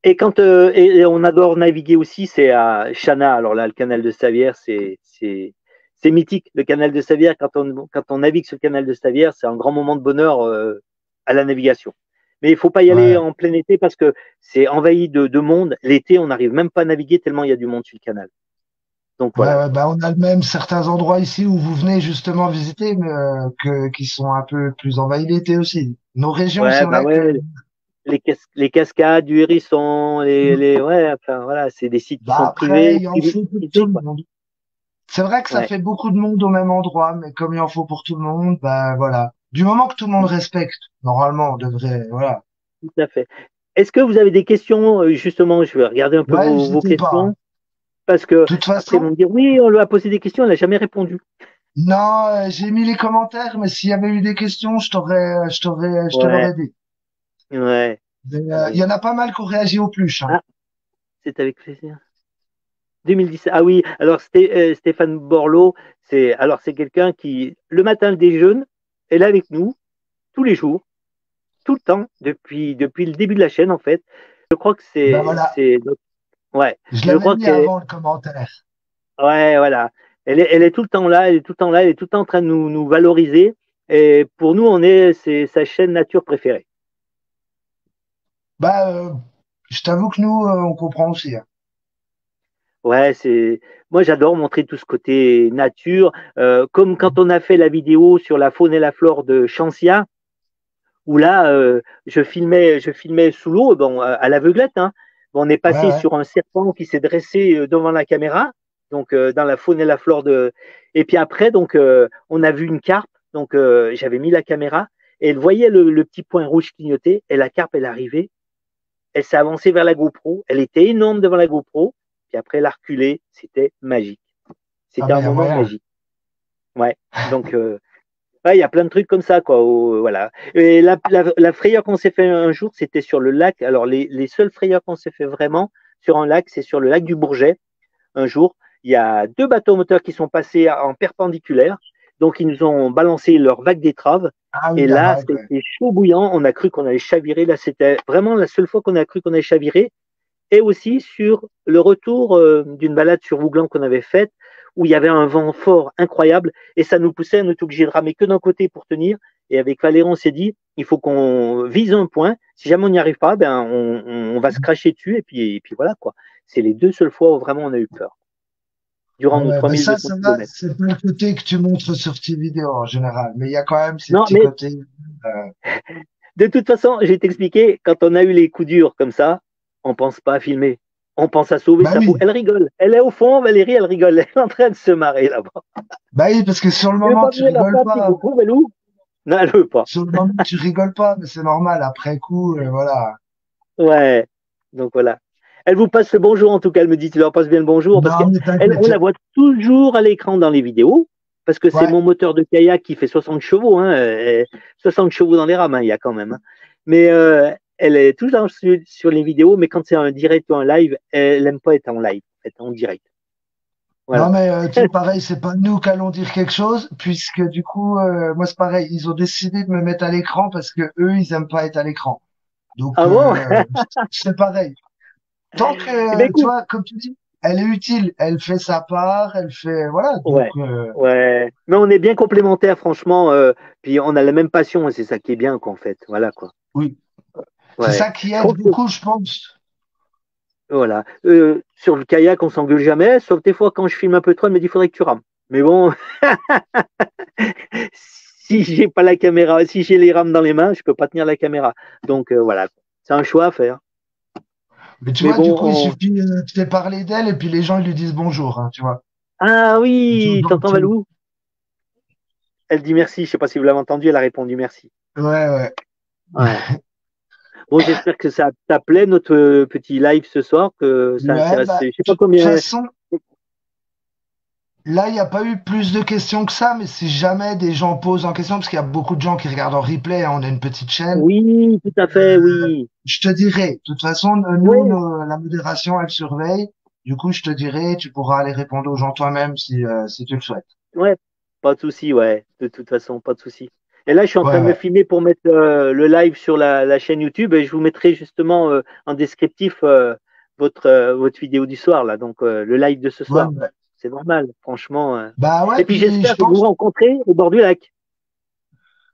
Et on adore naviguer aussi, c'est à Chana. Alors là, le canal de Stavière, c'est mythique. Le canal de Stavière, quand on navigue sur le canal de Stavière, c'est un grand moment de bonheur à la navigation. Mais il faut pas y aller Ouais. en plein été parce que c'est envahi de monde. L'été, on n'arrive même pas à naviguer tellement il y a du monde sur le canal. Donc Ouais, voilà. ouais, bah, on a même certains endroits ici où vous venez justement visiter, mais qui sont un peu plus envahis l'été aussi. Nos régions, c'est Ouais, bah vrai que ouais, les cascades du Hérisson, ouais, enfin voilà, c'est des sites qui bah sont après, privés, il en faut pour tout privés, le quoi. monde. C'est vrai que ça Ouais, fait beaucoup de monde au même endroit, mais comme il en faut pour tout le monde, bah voilà. Du moment que tout le monde respecte, normalement, on devrait, voilà. tout à fait. Est-ce que vous avez des questions? Justement, je vais regarder un peu Ouais, vos n'hésitez pas, hein. questions, parce que De toute après ils vont façon, me dire oui, on lui a posé des questions, elle n'a jamais répondu. non, j'ai mis les commentaires, mais s'il y avait eu des questions, je te Ouais, l'aurais dit. ouais. Il y Allez. en a pas mal qui ont réagi au plus, hein. Ah, c'est avec plaisir. 2017. Ah oui, alors Stéphane Borloo, c'est quelqu'un qui, le matin, le déjeune, est là avec nous, tous les jours, tout le temps, depuis le début de la chaîne, en fait. Je crois que Ben voilà, ouais, je je l'avais crois mis que, avant le commentaire. ouais, voilà. Elle est tout le temps là, elle est tout le temps là, elle est tout le temps en train de nous valoriser. Et pour nous, c'est sa chaîne nature préférée. Bah, je t'avoue que nous, on comprend aussi, hein. Ouais, moi j'adore montrer tout ce côté nature, comme quand on a fait la vidéo sur la faune et la flore de Chancia, où là, je filmais sous l'eau, bon, à l'aveuglette, hein. Bon, on est Ouais, passé ouais. sur un serpent qui s'est dressé devant la caméra, donc dans la faune et la flore de. Et puis après, donc, on a vu une carpe, donc j'avais mis la caméra et elle voyait le petit point rouge clignoter et la carpe, elle arrivait, elle s'est avancée vers la GoPro, elle était énorme devant la GoPro, puis après elle a reculé, c'était magique. Ah C'était ben, un il y a moment moyen. magique. Ouais, donc ouais, il y a plein de trucs comme ça, quoi. Voilà. Et la frayeur qu'on s'est fait un jour, c'était sur le lac. Alors, les seules frayeurs qu'on s'est fait vraiment sur un lac, c'est sur le lac du Bourget. Un jour, il y a 2 bateaux moteurs qui sont passés en perpendiculaire. Donc, ils nous ont balancé leur vague d'étrave. Ah oui, Et la là, vague, ouais. c'était chaud bouillant. On a cru qu'on allait chavirer. Là, c'était vraiment la seule fois qu'on a cru qu'on allait chavirer et aussi sur le retour d'une balade sur Vouglan qu'on avait faite, où il y avait un vent fort incroyable, et ça nous poussait à ne obligé de ramer que d'un côté pour tenir. Et avec Valérie, on s'est dit, il faut qu'on vise un point. Si jamais on n'y arrive pas, ben on va se cracher dessus, et puis voilà quoi. C'est les 2 seules fois où vraiment on a eu peur, durant Ah nos ouais, ben 3200 ça va, km. c'est pas le côté que tu montres sur tes vidéos en général, mais il y a quand même ces Non, petits mais côtés. euh, de toute façon, je vais t'expliquer, quand on a eu les coups durs comme ça, on pense pas à filmer. On pense à sauver Bah sa peau. oui, Elle rigole. Elle est au fond, Valérie, elle rigole. Elle est en train de se marrer là-bas. bah oui, parce que sur le Tu veux moment, pas tu venir la rigoles faire, petit pas. coucou, Belou? Non, elle veut pas. Sur le moment, tu rigoles pas, mais c'est normal. Après coup, voilà. Ouais. Donc voilà. Elle vous passe le bonjour en tout cas. Elle me dit, tu leur passes bien le bonjour parce Non, qu'mais on t'inquiète. la voit toujours à l'écran dans les vidéos parce que c'est Ouais, mon moteur de kayak qui fait 60 chevaux, hein, 60 chevaux dans les rames, hein, il y a quand même, hein. Mais elle est toujours sur les vidéos, mais quand c'est un direct ou un live, elle n'aime pas être en live, être en direct. non, Voilà. mais tu sais, pareil, c'est pas nous qui allons dire quelque chose, puisque du coup, moi, c'est pareil. Ils ont décidé de me mettre à l'écran parce que eux, ils aiment pas être à l'écran. Donc, Ah bon? c'est pareil. Tant Eh bien, que, tu écoute, vois, comme tu dis. elle est utile. Elle fait sa part, elle fait, voilà. Donc, Ouais, ouais. Mais on est bien complémentaires, franchement. Puis on a la même passion et c'est ça qui est bien, quoi, en fait. Voilà, quoi. oui. C'est Ouais. ça qui Je aide trouve que, beaucoup, je pense. voilà. Sur le kayak, on s'engueule jamais, sauf des fois quand je filme un peu trop, elle me dit, il faudrait que tu rames. Mais bon, si j'ai pas la caméra, si j'ai les rames dans les mains, je peux pas tenir la caméra. Donc, voilà. C'est un choix à faire. Mais tu Mais vois, du bon, coup, il suffit de te parler d'elle et puis les gens ils lui disent bonjour, hein, tu vois. ah Ils sont oui, t'entends gentils. Valou? Elle dit merci. Je sais pas si vous l'avez entendu, elle a répondu merci. Ouais, ouais. Ouais. Bon, j'espère que ça plaît notre petit live ce soir, que ça Ouais, intéresse. bah, Je sais de pas toute combien. façon, là, il n'y a pas eu plus de questions que ça, mais si jamais des gens posent en question, parce qu'il y a beaucoup de gens qui regardent en replay, hein, on a une petite chaîne, Oui, tout à fait, oui. je te dirai. De toute façon, nous, Oui, la modération, elle surveille. Du coup, je te dirai, tu pourras aller répondre aux gens toi-même si tu le souhaites. ouais, pas de souci, ouais. De toute façon, pas de souci. Et là, je suis en Ouais, train de me ouais. filmer pour mettre le live sur la chaîne YouTube et je vous mettrai justement en descriptif votre vidéo du soir, là. Donc, le live de ce Ouais, soir. ouais. C'est normal, franchement. Bah ouais, Et puis, puis je j'espère vous pense, rencontrer au bord du lac.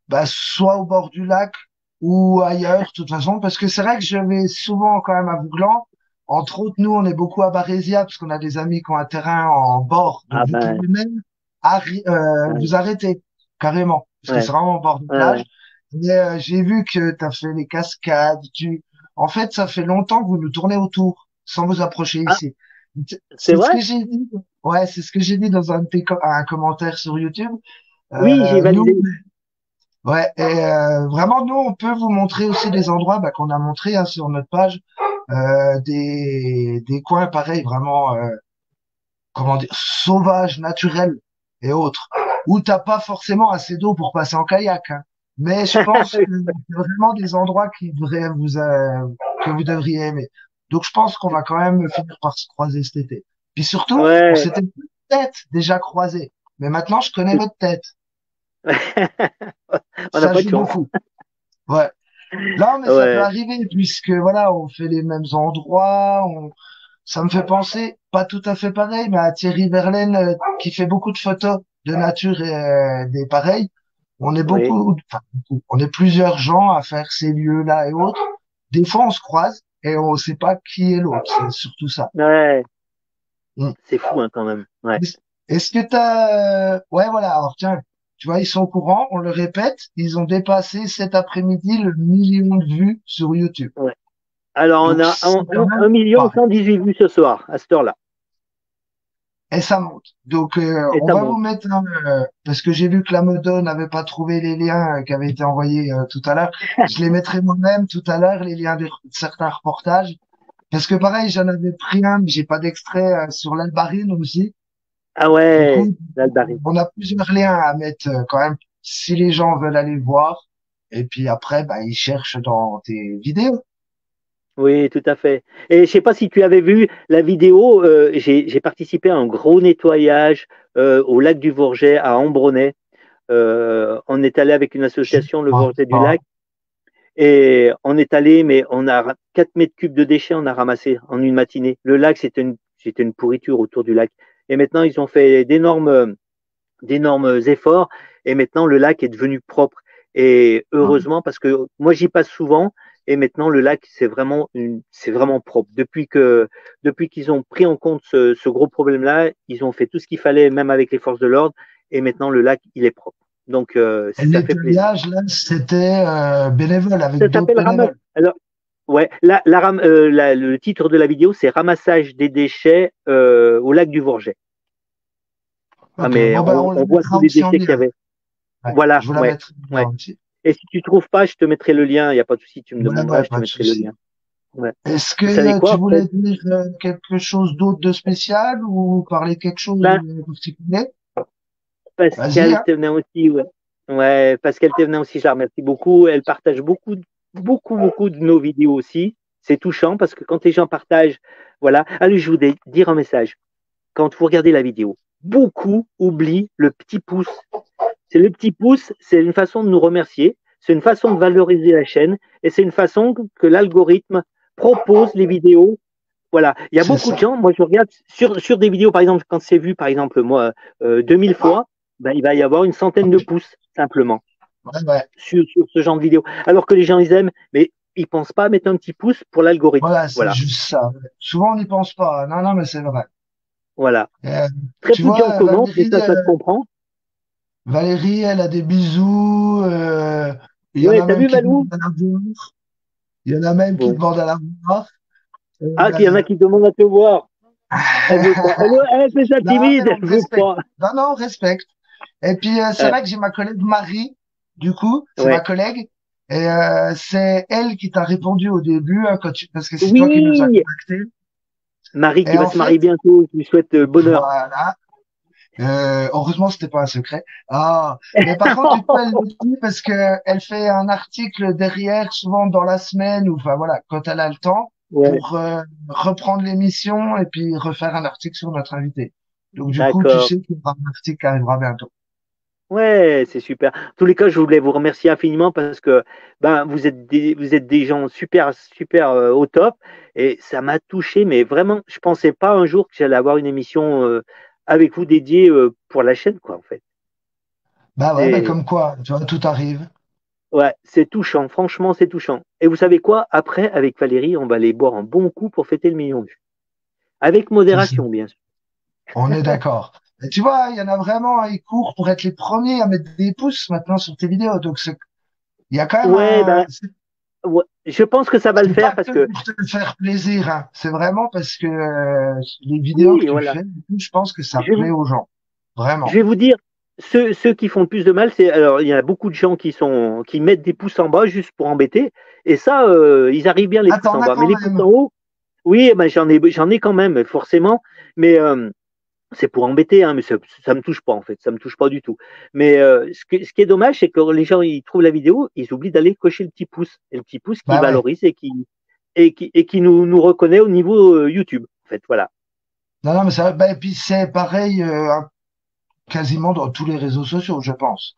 bah, soit au bord du lac ou ailleurs, de toute façon, parce que c'est vrai que je vais souvent quand même à Vouglan. Entre autres, nous, on est beaucoup à Barésia, parce qu'on a des amis qui ont un terrain en bord. Donc, Ah vous ben, pouvez même ouais, vous arrêter, carrément, parce que ouais, c'est vraiment au bord de ouais, ouais. plage. Mais j'ai vu que tu as fait les cascades. En fait, ça fait longtemps que vous nous tournez autour, sans vous approcher Ah, ici. c'est C'est ce vrai? que j'ai dit. Ouais, c'est ce que j'ai dit dans un commentaire sur YouTube. Oui, j'ai Nous, validé. ouais, et vraiment, nous, on peut vous montrer aussi des endroits bah, qu'on a montrés hein, sur notre page, des coins pareils, vraiment, comment dire, sauvages, naturels et autres, où t'as pas forcément assez d'eau pour passer en kayak. Hein. Mais je pense que c'est vraiment des endroits qui devraient que vous devriez aimer. Donc, je pense qu'on va quand même finir par se croiser cet été. Puis surtout, on Ouais. s'était peut-être déjà croisés, mais maintenant, je connais votre tête. On n'a Ça pas de joue chance. beaucoup. Ouais. Non, mais ça peut Ouais. arriver puisque voilà, on fait les mêmes endroits. Ça me fait penser, pas tout à fait pareil, mais à Thierry Verlaine qui fait beaucoup de photos de nature et des pareils. On est Oui. enfin, on est plusieurs gens à faire ces lieux-là et autres. Des fois, on se croise et on sait pas qui est l'autre. C'est surtout ça. Ouais. Mm. C'est fou, hein, quand même. Ouais. Est-ce que ouais, voilà. Alors tiens, tu vois, ils sont au courant. On le répète, ils ont dépassé cet après-midi le million de vues sur YouTube. Ouais. Alors, on Donc, a c'est quand même 1 million pas 118 vues ce soir, à cette heure-là. et ça monte. Donc, Et on ça va vous monte. mettre parce que j'ai vu que la Meudon n'avait pas trouvé les liens qui avaient été envoyés tout à l'heure. Je les mettrai moi-même tout à l'heure, les liens de certains reportages. Parce que pareil, j'en avais pris un, mais j'ai pas d'extrait sur l'Albarine aussi. Ah Du ouais, coup, l'Albari. on a plusieurs liens à mettre quand même si les gens veulent aller voir. Et puis après, bah, ils cherchent dans tes vidéos. Oui, tout à fait. Et je sais pas si tu avais vu la vidéo, j'ai participé à un gros nettoyage au lac du Vourget à Ambronay. On est allé avec une Je association, le crois Vourget du pas. lac, et on est allé, mais on a 4 mètres cubes de déchets, on a ramassé en une matinée. Le lac, c'était une pourriture autour du lac. Et maintenant, ils ont fait d'énormes efforts, et maintenant, le lac est devenu propre. Et heureusement, parce que moi, j'y passe souvent, et maintenant, le lac, c'est vraiment propre. Depuis qu'ils ont pris en compte ce gros problème-là, ils ont fait tout ce qu'il fallait, même avec les forces de l'ordre, et maintenant, le lac, il est propre. Donc, Et le ça fait plaisir. nettoyage, là, c'était bénévole avec Ça d'autres s'appelle ramasse. bénévoles. Alors, ouais, le titre de la vidéo, c'est Ramassage des déchets au lac du Vourget. Ah, Ok, mais bon ben on la on voit tous mettra les aussi en déchets qu'il y lien. avait. Ouais, Voilà, je vous la ouais, mettrai en ouais. lien aussi. Et si tu trouves pas, je te mettrai le lien. Il n'y a pas de souci, tu me Ouais, demanderas, ouais, je te pas de mettrai le souci. lien. Ouais. Est-ce Vous savez que quoi, tu en fait? voulais dire quelque chose d'autre de spécial ou parler de quelque chose Ben, de particulier? Vas-y, Pascal hein. Thévenin aussi, ouais. Ouais, Pascal Thévenin aussi, je la remercie beaucoup. Elle partage beaucoup de nos vidéos aussi. C'est touchant parce que quand les gens partagent, voilà. Allez, je voulais dire un message. Quand vous regardez la vidéo, beaucoup oublient le petit pouce. C'est le petit pouce, c'est une façon de nous remercier, c'est une façon de valoriser la chaîne et c'est une façon que l'algorithme propose les vidéos Voilà, il y a C'est beaucoup de ça. gens, moi je regarde sur des vidéos, par exemple, quand c'est vu, par exemple, moi, 2000 fois, ben, il va y avoir une centaine de pouces, simplement, Ouais, ouais. sur ce genre de vidéo. Alors que les gens, ils aiment, mais ils pensent pas à mettre un petit pouce pour l'algorithme. Voilà, c'est Voilà, juste ça. Souvent, on n'y pense pas. Non, non, mais c'est vrai. voilà. Euh, Très Tu peu de gens vois, commentent, mais ça se comprend. Valérie, elle a des bisous. Il y en Ouais, a t'as même vu, qui demandent Valou? à la voir. Il y en a même qui Bon. demandent à la voir. Ah, qu'il y en a Euh, qui demandent à te voir. Elle veut pas. Elle fait ça Non, mais timide, on elle veut respecte. pas. Non, non, on respecte. Et puis, c'est Euh, vrai que j'ai ma collègue Marie, du coup, c'est ma ouais. collègue. Et c'est elle qui t'a répondu au début, hein, parce que c'est toi qui nous as Oui, contactés. Marie qui Et va en se fait, marier bientôt, je lui souhaite bonheur. voilà. Heureusement, c'était pas un secret. Ah, mais par contre, du coup, elle le dit parce que elle fait un article derrière, souvent dans la semaine, ou enfin voilà, quand elle a le temps, Ouais, pour reprendre l'émission et puis refaire un article sur notre invité. Donc du coup, tu d'accord. sais qu'il y aura un article qui arrivera bientôt. Ouais, c'est super. En tous les cas, je voulais vous remercier infiniment parce que ben vous êtes des gens super super au top et ça m'a touché. Mais vraiment, je pensais pas un jour que j'allais avoir une émission avec vous dédiée pour la chaîne, quoi. En fait, Bah ouais, bah c'est comme quoi, tu vois, tout arrive. ouais, c'est touchant. Franchement, c'est touchant. Et vous savez quoi? Après, avec Valérie, on va aller boire un bon coup pour fêter le million de vues, avec C'est ça. modération, bien sûr. On est d'accord. Et tu vois, il y en a vraiment, ils courent pour être les premiers à mettre des pouces maintenant sur tes vidéos. Donc il y a quand même Ouais, un, ben ouais, je pense que ça va le c'est faire pas parce que que pour te faire plaisir, hein. C'est vraiment parce que les vidéos que oui, tu voilà. fais, je pense que ça Je vais plaît vous, aux gens. je Vraiment. vais vous dire, ceux qui font le plus de mal, c'est alors il y a beaucoup de gens qui mettent des pouces en bas juste pour embêter, et ça, ils arrivent bien les Ah, pouces t'en en as bas, mais quand les pouces même. en haut, oui, ben j'en ai quand même forcément, mais c'est pour embêter, hein, mais ça me touche pas en fait, ça me touche pas du tout. Mais ce qui est dommage, c'est que les gens ils trouvent la vidéo, ils oublient d'aller cocher le petit pouce, et le petit pouce qui Bah ouais. valorise et qui nous reconnaît au niveau YouTube. En fait, voilà. Non, non, mais ça, bah, et puis c'est pareil, quasiment dans tous les réseaux sociaux, je pense.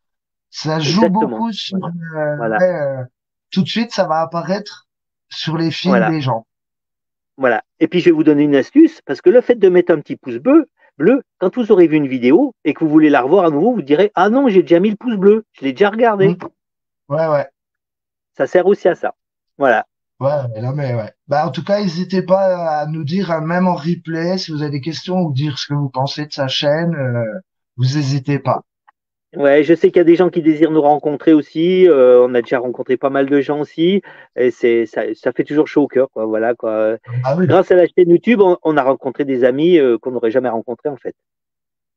Ça joue Exactement. beaucoup sur, Voilà. Voilà. ouais, tout de suite, ça va apparaître sur les fils Voilà. des gens. Voilà. Et puis je vais vous donner une astuce, parce que le fait de mettre un petit pouce bleu, quand vous aurez vu une vidéo et que vous voulez la revoir à nouveau, vous direz ah non, j'ai déjà mis le pouce bleu, je l'ai déjà Hmm. regardé. Ouais, ouais. Ça sert aussi à ça. Voilà. Ouais, ouais, non, mais ouais. Bah, en tout cas, n'hésitez pas à nous dire, hein, même en replay, si vous avez des questions ou dire ce que vous pensez de sa chaîne, vous n'hésitez pas. Ouais, je sais qu'il y a des gens qui désirent nous rencontrer aussi. On a déjà rencontré pas mal de gens aussi, et ça fait toujours chaud au cœur, quoi. Voilà, quoi. Ah oui. Grâce à la chaîne YouTube, on a rencontré des amis qu'on n'aurait jamais rencontrés en fait.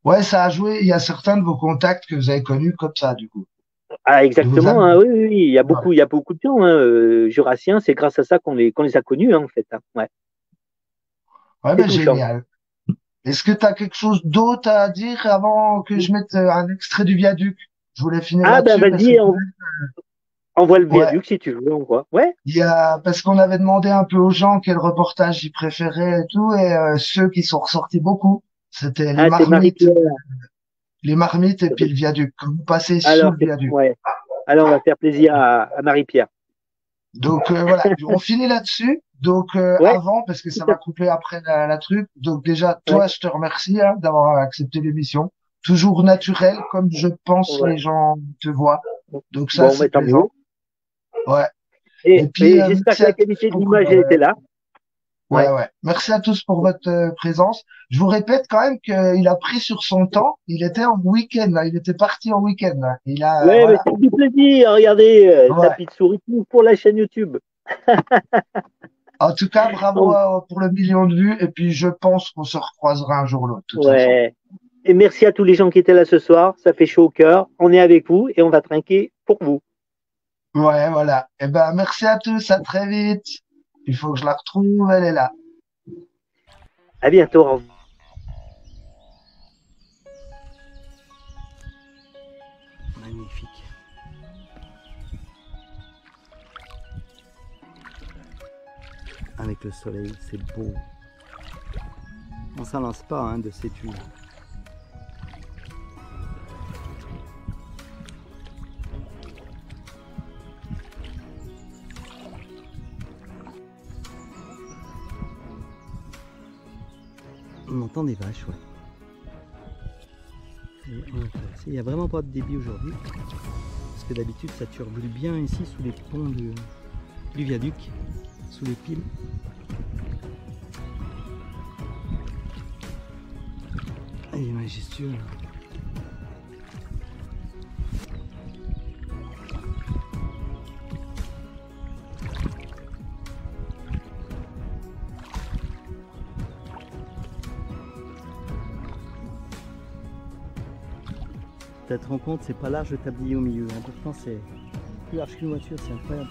Ouais, ça a joué. Il y a certains de vos contacts que vous avez connus comme ça, du coup. Ah, De vos exactement. Hein, amis. oui, oui, oui. Ouais. Il y a beaucoup de gens, hein, jurassiens. C'est grâce à ça qu'on les a connus, hein, en fait. Hein. Ouais, Ouais, c'est ben, touchant. génial. Est-ce que tu as quelque chose d'autre à dire avant que je mette un extrait du viaduc? Je voulais finir Ah ben là-dessus parce que, vas-y, envoie le ouais, viaduc si tu veux, on voit. Ouais. parce qu'on avait demandé un peu aux gens quel reportage ils préféraient et tout, et ceux qui sont ressortis beaucoup, c'était Ah, c'est Marie-Pierre. les marmites et puis le viaduc. Quand vous passez sous Alors, le viaduc. ouais. Alors, on va faire plaisir à Marie-Pierre. Donc voilà, on finit là-dessus. Donc Ouais, avant, parce que tout ça à va couper après la truc. Donc déjà, fait. Ouais, toi, je te remercie hein, d'avoir accepté l'émission. Toujours naturel, comme je pense ouais. les gens te voient. Donc ça, Bon, c'est mais tant mieux. plaisant. Ouais. Et puis Et j'espère que merci la à tous qualité de pour l'image a été là. ouais Ouais. ouais. Merci à tous pour votre présence. Je vous répète quand même qu'il a pris sur son temps. Il était en week-end là. Il était parti en week-end là. Il a Ouais, mais voilà. c'est du plaisir. Regardez, sa Ouais. petite souris pour la chaîne YouTube. En tout cas, bravo Donc, pour le million de vues. Et puis je pense qu'on se recroisera un jour ou l'autre, de toute façon. ouais. Et merci à tous les gens qui étaient là ce soir. Ça fait chaud au cœur. On est avec vous et on va trinquer pour vous. Ouais, voilà. Eh ben, merci à tous, à très vite. Il faut que je la retrouve, elle est là. À bientôt. Magnifique. Avec le soleil, c'est beau. On s'en lance pas hein, de ces tuiles. On entend des vaches, ouais. Et on va traverser. Il n'y a vraiment pas de débit aujourd'hui. Parce que d'habitude ça turbule bien ici sous les ponts du viaduc, sous les piles. Ah, il est majestueux là. Tu te rends compte, c'est pas large le tablier au milieu, hein. Pourtant c'est plus large qu'une voiture, c'est incroyable.